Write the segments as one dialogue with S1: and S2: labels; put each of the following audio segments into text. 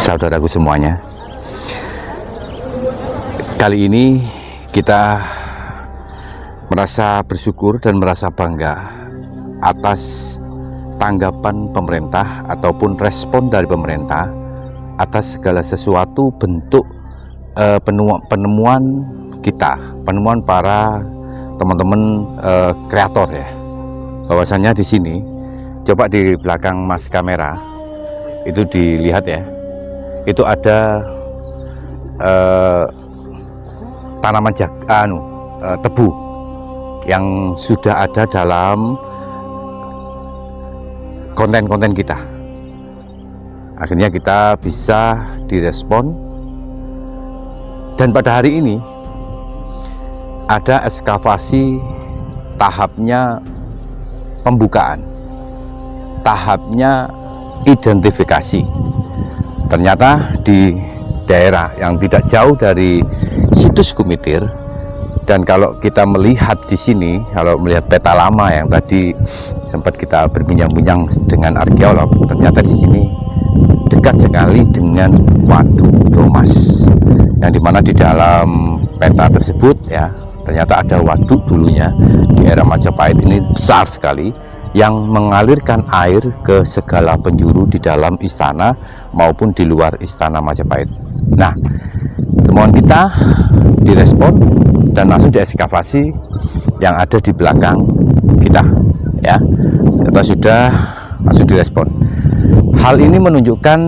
S1: saudaraku semuanya. Kali ini kita merasa bersyukur dan merasa bangga atas tanggapan pemerintah ataupun respon dari pemerintah atas segala sesuatu bentuk penemuan kita, penemuan para teman-teman kreator ya. Bahwasanya di sini, coba di belakang mas kamera itu dilihat ya, itu ada tanaman tebu yang sudah ada dalam konten-konten kita. Akhirnya kita bisa direspon, dan pada hari ini ada ekskavasi tahapnya pembukaan, tahapnya identifikasi. Ternyata di daerah yang tidak jauh dari situs Kumitir, dan kalau kita melihat di sini, kalau melihat peta lama yang tadi sempat kita berbincang-bincang dengan arkeolog, ternyata di sini dekat sekali dengan Waduk Domas, yang dimana di dalam peta tersebut ya, ternyata ada waduk dulunya di era Majapahit ini besar sekali, yang mengalirkan air ke segala penjuru di dalam istana maupun di luar istana Majapahit. Nah, temuan kita direspon dan langsung diekskavasi yang ada di belakang kita ya. Kita sudah langsung direspon. Hal ini menunjukkan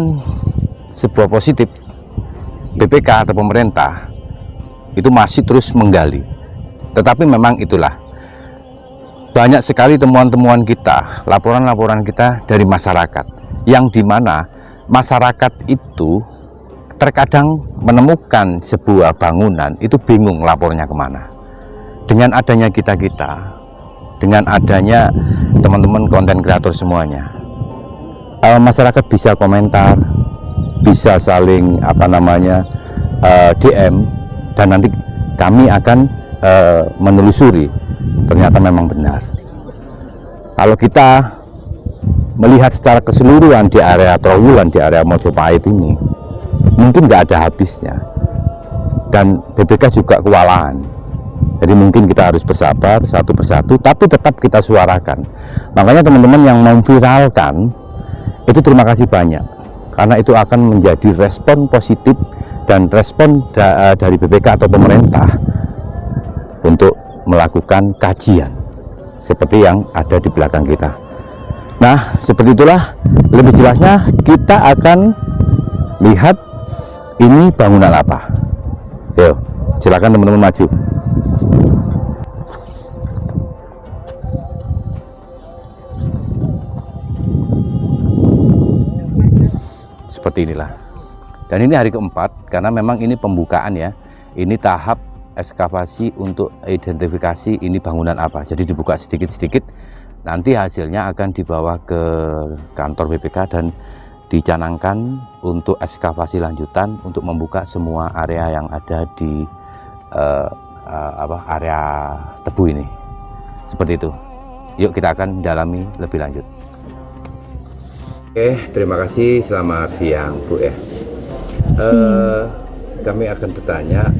S1: sebuah positif. BPK atau pemerintah itu masih terus menggali. Tetapi memang itulah, banyak sekali temuan-temuan kita, laporan-laporan kita dari masyarakat, yang dimana masyarakat itu terkadang menemukan sebuah bangunan itu bingung lapornya kemana. Dengan adanya kita-kita, dengan adanya teman-teman konten kreator semuanya, masyarakat bisa komentar, bisa saling DM, dan nanti kami akan menelusuri. Ternyata memang benar. Kalau kita melihat secara keseluruhan di area Trowulan, di area Mojopahit ini, mungkin nggak ada habisnya, dan BPK juga kewalahan. Jadi mungkin kita harus bersabar satu persatu, tapi tetap kita suarakan. Makanya teman-teman yang memviralkan itu terima kasih banyak, karena itu akan menjadi respon positif dan respon dari BPK atau pemerintah untuk melakukan kajian seperti yang ada di belakang kita. Nah, seperti itulah, lebih jelasnya kita akan lihat ini bangunan apa. Yuk, silakan teman-teman maju. Seperti inilah. Dan ini hari keempat, karena memang ini pembukaan ya. Ini tahap ekskavasi untuk identifikasi ini bangunan apa. Jadi dibuka sedikit-sedikit, nanti hasilnya akan dibawa ke kantor BPK dan dicanangkan untuk ekskavasi lanjutan untuk membuka semua area yang ada di area tebu ini. Seperti itu. Yuk kita akan dalami lebih lanjut. Oke, terima kasih. Selamat siang Bu ya. Kami akan bertanya,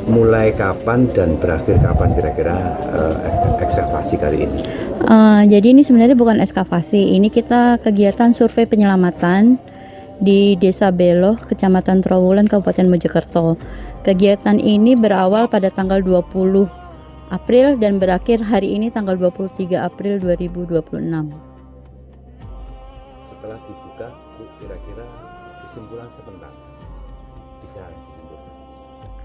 S1: mulai kapan dan berakhir kapan kira-kira ekskavasi kali ini?
S2: Jadi ini sebenarnya bukan ekskavasi, ini kita kegiatan survei penyelamatan di Desa Beloh, Kecamatan Trowulan, Kabupaten Mojokerto. Kegiatan ini berawal pada tanggal 20 April dan berakhir hari ini tanggal 23 April 2026.
S1: Setelah dibuka, Bu, kira-kira kesimpulan sebentar bisa disimpulkan?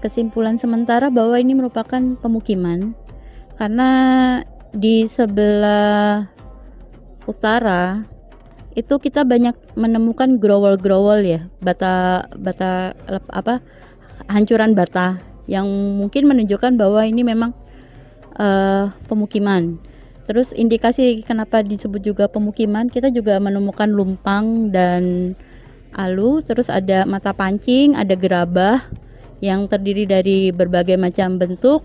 S2: Kesimpulan sementara bahwa ini merupakan pemukiman, karena di sebelah utara itu kita banyak menemukan growol-growol ya, hancuran bata yang mungkin menunjukkan bahwa ini memang pemukiman. Terus indikasi kenapa disebut juga pemukiman, kita juga menemukan lumpang dan alu, terus ada mata pancing, ada gerabah yang terdiri dari berbagai macam bentuk,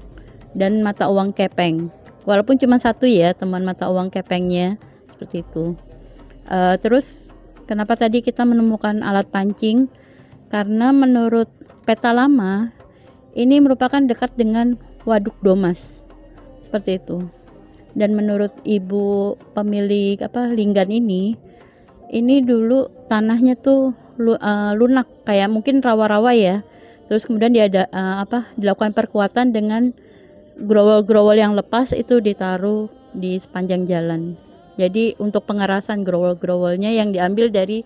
S2: dan mata uang kepeng. Walaupun cuma satu ya teman mata uang kepengnya, seperti itu. Terus Kenapa tadi kita menemukan alat pancing? Karena menurut peta lama ini merupakan dekat dengan Waduk Domas, seperti itu. Dan menurut ibu pemilik Linggan ini dulu tanahnya tuh lunak, kayak mungkin rawa-rawa ya. Terus kemudian dia ada dilakukan perkuatan dengan growol-growol yang lepas itu ditaruh di sepanjang jalan. Jadi untuk pengerasan growol-growolnya yang diambil dari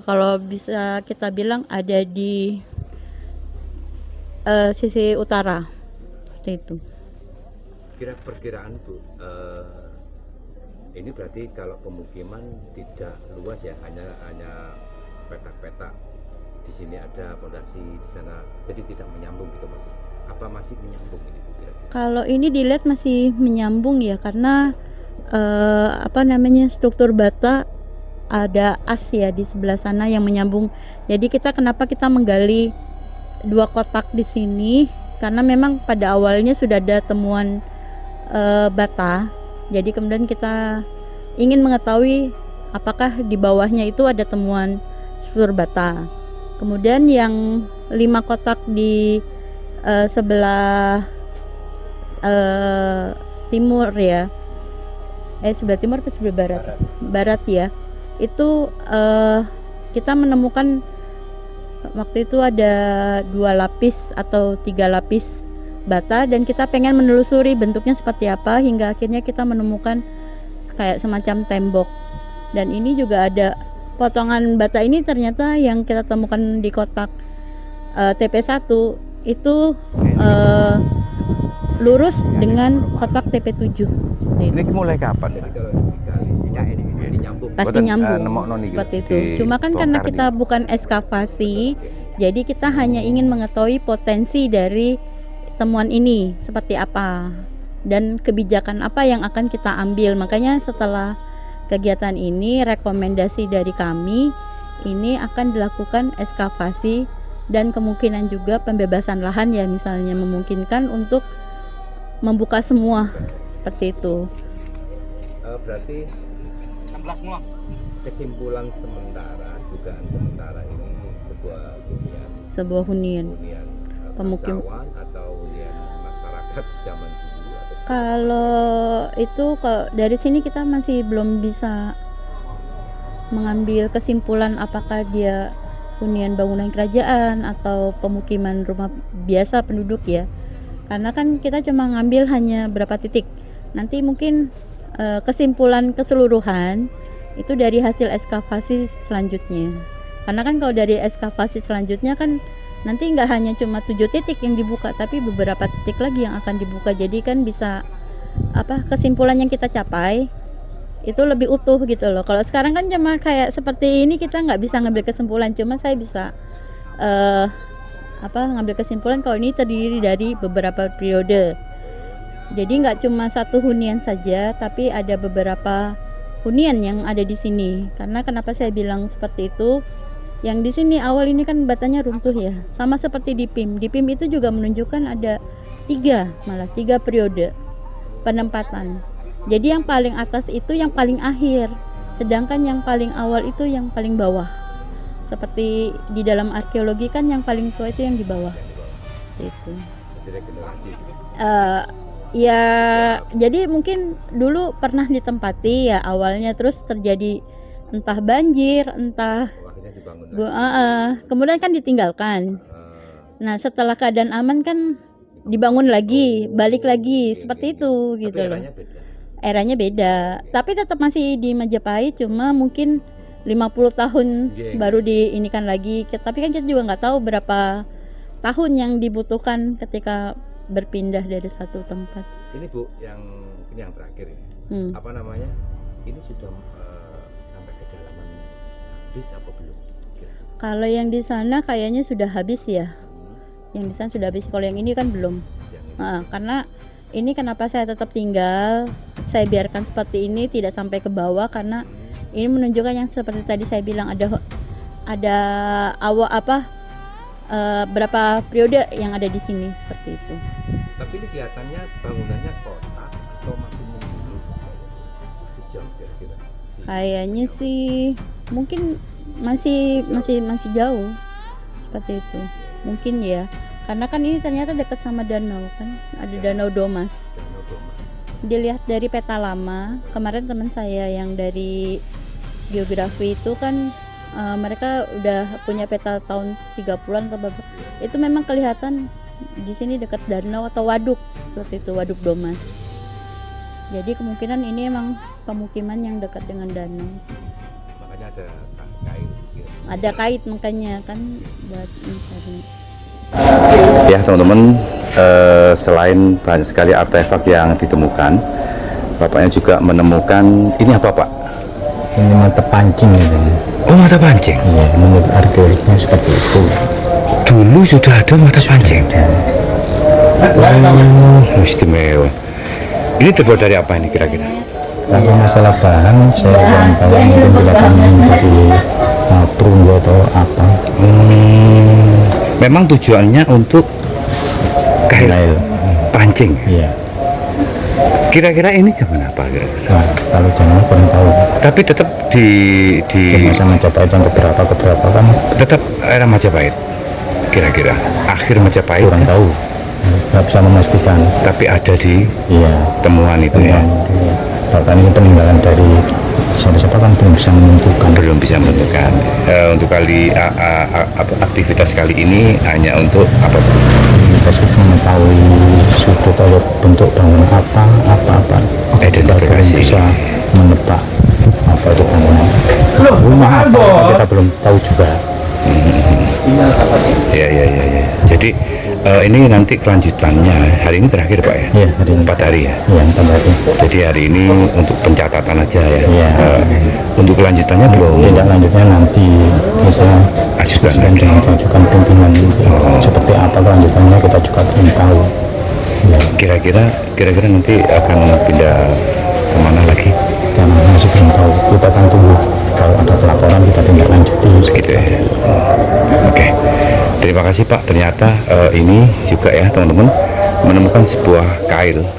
S2: kalau bisa kita bilang ada di sisi utara, seperti itu.
S1: Perkiraan Bu, ini berarti kalau pemukiman tidak luas ya, hanya petak-petak. Di sini ada fondasi, di sana, jadi tidak menyambung gitu maksudnya. Apa masih menyambung ini Bu kira-kira?
S2: Kalau ini dilihat masih menyambung ya, karena struktur bata ada as ya di sebelah sana yang menyambung. Jadi kenapa kita menggali 2 kotak di sini, karena memang pada awalnya sudah ada temuan bata. Jadi kemudian kita ingin mengetahui apakah di bawahnya itu ada temuan struktur bata. Kemudian yang 5 kotak di sebelah timur ya, sebelah timur atau sebelah barat? Barat ya. Itu kita menemukan waktu itu ada 2 lapis atau 3 lapis bata, dan kita pengen menelusuri bentuknya seperti apa hingga akhirnya kita menemukan kayak semacam tembok. Dan ini juga ada potongan bata ini, ternyata yang kita temukan di kotak TP1 itu lurus dengan kotak TP7.
S1: Ini mulai kapan?
S3: Jadi kalau digali ini nyambung.
S2: Pasti nyambung seperti itu. Cuma kan karena kita bukan ekskavasi, jadi kita hanya ingin mengetahui potensi dari temuan ini seperti apa dan kebijakan apa yang akan kita ambil. Makanya setelah kegiatan ini, rekomendasi dari kami ini akan dilakukan ekskavasi dan kemungkinan juga pembebasan lahan ya, misalnya memungkinkan untuk membuka semua seperti itu.
S1: Berarti
S3: 16 semua.
S1: kesimpulan sementara, dugaan sementara ini
S2: Sebuah hunian pemukim.
S1: bangsawan atau hunian masyarakat zaman dulu atau
S2: Kalau itu dari sini kita masih belum bisa mengambil kesimpulan apakah dia hunian bangunan kerajaan atau pemukiman rumah biasa penduduk ya. Karena kan kita cuma ngambil hanya berapa titik. Nanti mungkin kesimpulan keseluruhan itu dari hasil ekskavasi selanjutnya. Karena kan kalau dari ekskavasi selanjutnya kan nanti nggak hanya cuma 7 titik yang dibuka, tapi beberapa titik lagi yang akan dibuka. Jadi kan bisa kesimpulan yang kita capai itu lebih utuh gitu loh. Kalau sekarang kan cuma kayak seperti ini, kita nggak bisa ngambil kesimpulan. Cuma saya bisa ngambil kesimpulan kalau ini terdiri dari beberapa periode. Jadi nggak cuma satu hunian saja, tapi ada beberapa hunian yang ada di sini. Karena kenapa saya bilang seperti itu? Yang di sini awal ini kan batanya runtuh ya, sama seperti di PIM. Di PIM itu juga menunjukkan ada 3 periode penempatan. Jadi yang paling atas itu yang paling akhir, sedangkan yang paling awal itu yang paling bawah. Seperti di dalam arkeologi kan yang paling tua itu yang di bawah. Itu.
S1: regenerasi.
S2: Ya, jadi mungkin dulu pernah ditempati ya awalnya, terus terjadi entah banjir, entah
S1: Akhirnya dibangun lagi.
S2: kemudian kan ditinggalkan. Nah, setelah keadaan aman kan dibangun lagi, balik lagi seperti itu gitu loh.
S1: Eranya beda.
S2: Eranya beda, tapi tetap masih di Majapahit, cuma mungkin 50 tahun baru diinikan lagi. Tapi kan kita juga nggak tahu berapa tahun yang dibutuhkan ketika berpindah dari satu tempat.
S1: Ini Bu, ini yang terakhir ini. Apa namanya? Ini sudah sampai kedalaman habis apa belum?
S2: Kalau yang di sana kayaknya sudah habis ya. Yang di sana sudah habis. Kalau yang ini kan belum. Karena ini kenapa saya tetap tinggal, saya biarkan seperti ini, tidak sampai ke bawah, karena ini menunjukkan yang seperti tadi saya bilang ada berapa periode yang ada di sini seperti itu.
S1: Tapi ini kelihatannya bangunannya kotak atau masih menurut, masih jauh kira-kira.
S2: Kayaknya sih mungkin masih jauh seperti itu mungkin ya, karena kan ini ternyata dekat sama danau kan, ada Danau Domas. Dilihat dari peta lama kemarin teman saya yang dari geografi itu kan mereka udah punya peta tahun 30-an atau berapa, itu memang kelihatan di sini dekat danau atau waduk seperti itu, Waduk Domas. Jadi kemungkinan ini emang pemukiman yang dekat dengan danau.
S1: Makanya ada kait.
S2: Ada kait makanya kan buat mencari.
S1: Ya teman-teman, selain banyak sekali artefak yang ditemukan, bapaknya juga menemukan ini apa Pak?
S4: Ini mata pancing gitu.
S1: Oh, mata pancing.
S4: Iya, menurut arkeolognya seperti itu.
S1: Dulu sudah ada mata pancing. Oh, istimewa. Ini terbuat dari apa ini kira-kira?
S4: Kalau masalah bahan saya kurang tahu, mungkin kelihatan dari perunggu atau apa.
S1: Memang tujuannya untuk kail pancing.
S4: Iya.
S1: Kira-kira ini zaman apa kira-kira?
S4: Nah, kalau jangan kurang tahu.
S1: Tapi tetap di
S4: Masa Majapahit yang keberapa kan
S1: tetap era Majapahit. Kira-kira akhir Majapahit.
S4: kurang tahu. Nggak bisa memastikan.
S1: Tapi ada di
S4: Iya.
S1: temuan itu ya.
S4: Iya. Bahkan ini peninggalan dari siapa kan belum bisa menentukan.
S1: Belum bisa menentukan. Untuk kali aktivitas kali ini hanya untuk apa?
S4: Kita sudah mengetahui sudut atau bentuk bangunan apa.
S1: Identifikasi.
S4: Kita bisa menebak apa itu bangunan. Rumah apa kita belum tahu juga.
S1: Ya. Jadi ini nanti kelanjutannya hari ini terakhir Pak ya?
S4: Iya, hari ini.
S1: 4 hari ya?
S4: Iya, tadi.
S1: Jadi hari ini untuk pencatatan aja ya?
S4: Iya.
S1: Untuk kelanjutannya belum?
S4: Tindak lanjutnya nanti kita
S1: Ajukan
S4: dan
S1: lagi.
S4: ajukan pimpinan seperti apa kelanjutannya kita juga belum tahu. Ya,
S1: Kira-kira nanti akan pindah kemana lagi?
S4: karena masih belum tahu. Kita akan tunggu kalau ada pelaporan kita tindak lanjuti.
S1: Gitu ya? Oke. Terima kasih Pak. Ternyata ini juga ya teman-teman menemukan sebuah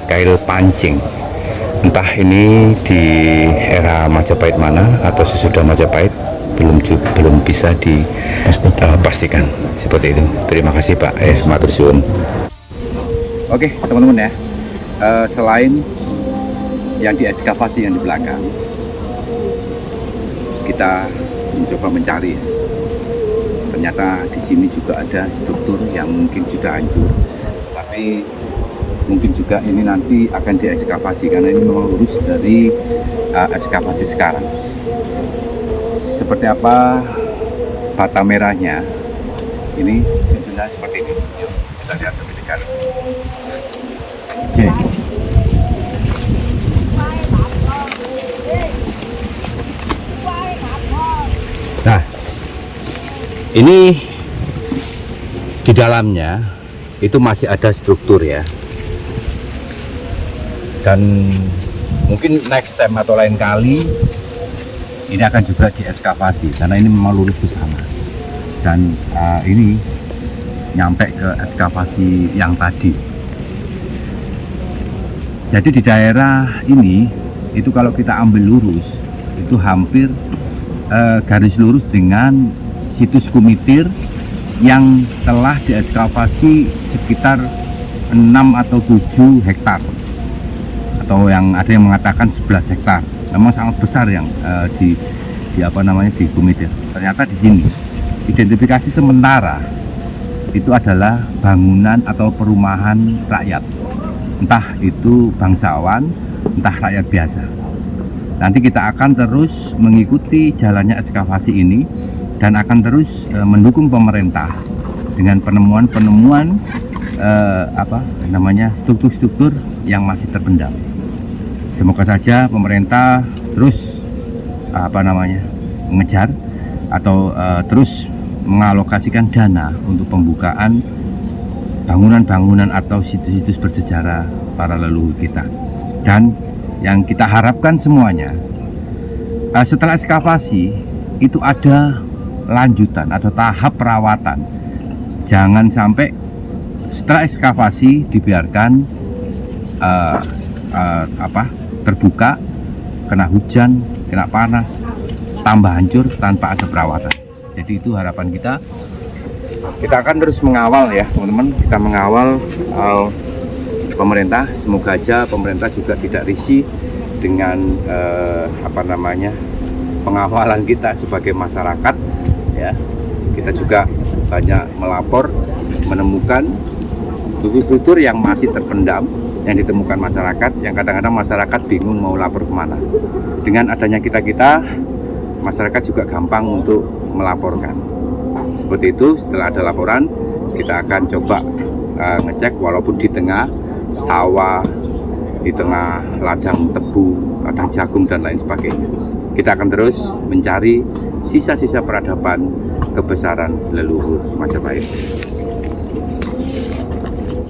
S1: kail pancing. Entah ini di era Majapahit mana atau sesudah Majapahit belum bisa dipastikan seperti itu. Terima kasih Pak. Matur suwun. Oke teman-teman ya. Selain yang diekskavasi yang di belakang, kita mencoba mencari. Ternyata di sini juga ada struktur yang mungkin sudah hancur, tapi mungkin juga ini nanti akan diekskavasi karena ini memang lurus dari ekskavasi sekarang. Seperti apa bata merahnya ini biasanya seperti ini. Yuk, kita lihat lebih dekat. Oke. Nah, ini di dalamnya itu masih ada struktur ya. Dan mungkin next time atau lain kali ini akan juga diekskavasi karena ini memang lurus ke sana. Dan ini nyampe ke ekskavasi yang tadi. Jadi di daerah ini itu kalau kita ambil lurus itu hampir garis lurus dengan situs Kumitir yang telah diekskavasi sekitar 6 atau 7 hektar atau yang ada yang mengatakan 11 hektar. Memang sangat besar yang di Kumitir. Ternyata di sini identifikasi sementara itu adalah bangunan atau perumahan rakyat, entah itu bangsawan, entah rakyat biasa. Nanti kita akan terus mengikuti jalannya ekskavasi ini dan akan terus mendukung pemerintah dengan penemuan-penemuan struktur-struktur yang masih terpendam. Semoga saja pemerintah terus mengejar atau terus mengalokasikan dana untuk pembukaan bangunan-bangunan atau situs-situs bersejarah para leluhur kita. Dan yang kita harapkan semuanya setelah ekskavasi itu ada lanjutan atau tahap perawatan. Jangan sampai setelah ekskavasi dibiarkan terbuka, kena hujan, kena panas, tambah hancur tanpa ada perawatan. Jadi itu harapan kita. Kita akan terus mengawal ya teman-teman, kita mengawal pemerintah. Semoga aja pemerintah juga tidak risih dengan pengawalan kita sebagai masyarakat ya. Kita juga banyak melapor, menemukan struktur-struktur yang masih terpendam yang ditemukan masyarakat, yang kadang-kadang masyarakat bingung mau lapor kemana. Dengan adanya kita-kita, masyarakat juga gampang untuk melaporkan. Seperti itu, setelah ada laporan, kita akan coba ngecek walaupun di tengah sawah, di tengah ladang tebu, ladang jagung dan lain sebagainya. Kita akan terus mencari sisa-sisa peradaban kebesaran leluhur Majapahit.